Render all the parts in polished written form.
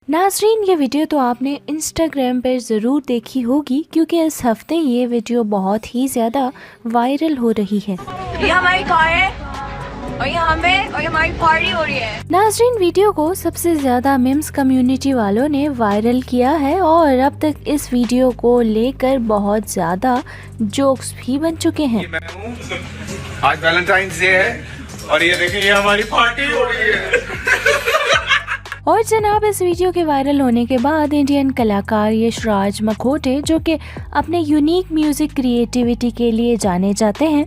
नाज़रीन, ये वीडियो तो आपने इंस्टाग्राम पर ज़रूर देखी होगी क्योंकि इस हफ्ते ये वीडियो बहुत ही ज़्यादा वायरल हो रही है। ये हमारी कार है और ये हमारी पार्टी हो रही है। नाज़रीन, वीडियो को सबसे ज़्यादा मीम्स कम्युनिटी वालों ने वायरल किया है और अब तक इस वीडियो को लेकर बहुत ज़्यादा जोक्स भी बन चुके हैं। आज वैलेंटाइंस डे है और ये देखिए ये हमारी पार्टी हो रही है। और जनाब, इस वीडियो के वायरल होने के बाद इंडियन कलाकार यशराज मखोटे, जो कि अपने यूनिक म्यूजिक क्रिएटिविटी के लिए जाने जाते हैं,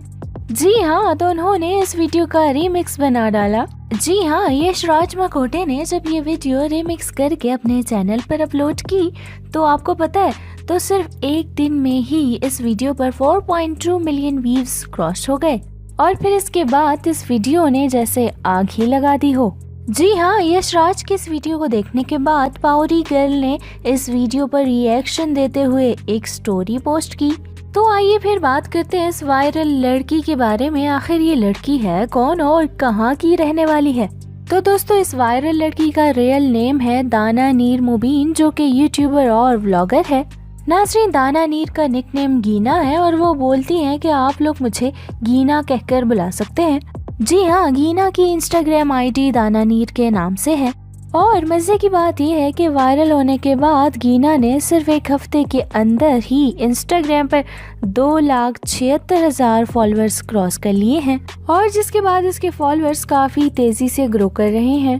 जी हाँ, तो उन्होंने इस वीडियो का रीमिक्स बना डाला। जी हाँ, यशराज मखोटे ने जब ये वीडियो रीमिक्स करके अपने चैनल पर अपलोड की तो आपको पता है, तो सिर्फ एक दिन में ही इस वीडियो पर 4.2 मिलियन व्यूज क्रॉस हो गए और फिर इसके बाद इस वीडियो ने जैसे आग ही लगा दी हो। जी हाँ, यशराज के इस वीडियो को देखने के बाद पावरी गर्ल ने इस वीडियो पर रिएक्शन देते हुए एक स्टोरी पोस्ट की। तो आइए फिर बात करते हैं इस वायरल लड़की के बारे में। आखिर ये लड़की है कौन और कहाँ की रहने वाली है? तो दोस्तों, इस वायरल लड़की का रियल नेम है दाना नीर मुबीन, जो कि यूट्यूबर और व्लॉगर है। नाज़रीन, दाना नीर का निकनेम गीना है और वो बोलती हैं कि आप लोग मुझे गीना कहकर बुला सकते हैं। जी हाँ, गीना की इंस्टाग्राम आईडी दाना नीर के नाम से है। और मजे की बात यह है कि वायरल होने के बाद गीना ने सिर्फ एक हफ्ते के अंदर ही इंस्टाग्राम पर 2,76,000 फॉलोअर्स क्रॉस कर लिए हैं और जिसके बाद इसके फॉलोअर्स काफी तेजी से ग्रो कर रहे हैं।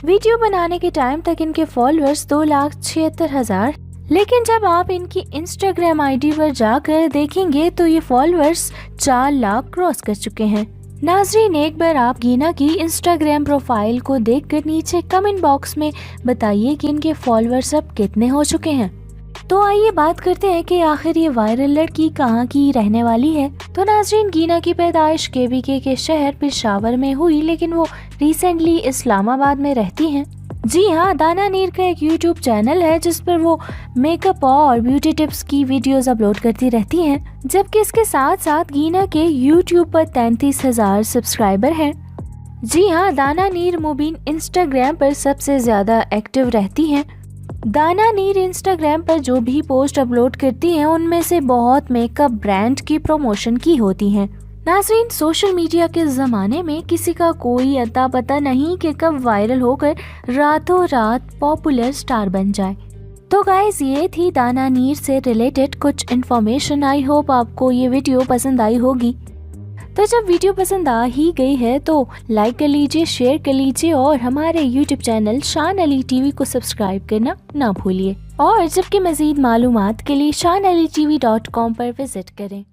वीडियो बनाने के टाइम तक इनके फॉलोअर्स 2,76,000, लेकिन जब आप इनकी इंस्टाग्राम आईडी पर जाकर देखेंगे तो ये फॉलोअर्स 4 लाख क्रॉस कर चुके हैं। नाज़रीन, एक बार आप गीना की इंस्टाग्राम प्रोफाइल को देखकर नीचे कमेंट बॉक्स में बताइए कि इनके फॉलोअर्स अब कितने हो चुके हैं। तो आइए बात करते हैं कि आखिर ये वायरल लड़की कहाँ की रहने वाली है। तो नाज़रीन, गीना की पैदाइश केवीके के शहर पेशावर में हुई, लेकिन वो रिसेंटली इस्लामाबाद में रहती हैं। जी हाँ, दाना नीर का एक यूट्यूब चैनल है जिस पर वो मेकअप और ब्यूटी टिप्स की वीडियोस अपलोड करती रहती हैं, जबकि इसके साथ साथ गीना के यूट्यूब पर 33,000 सब्सक्राइबर हैं। जी हाँ, दाना नीर मुबीन इंस्टाग्राम पर सबसे ज़्यादा एक्टिव रहती हैं। दाना नीर इंस्टाग्राम पर जो भी पोस्ट अपलोड करती हैं उनमें से बहुत मेकअप ब्रांड की प्रमोशन की होती हैं। नाज़रीन, सोशल मीडिया के ज़माने में किसी का कोई अता पता नहीं कि कब वायरल होकर रातों रात पॉपुलर स्टार बन जाए। तो गाइस, ये थी दाना नीर से रिलेटेड कुछ इन्फॉर्मेशन। आई होप आपको ये वीडियो पसंद आई होगी। तो जब वीडियो पसंद आ ही गई है तो लाइक कर लीजिए, शेयर कर लीजिए और हमारे यूट्यूब चैनल शान अली टीवी को सब्सक्राइब करना ना भूलिए। और जबकि मज़ीद मालूमात के लिए shanalitv.com पर विजिट करें।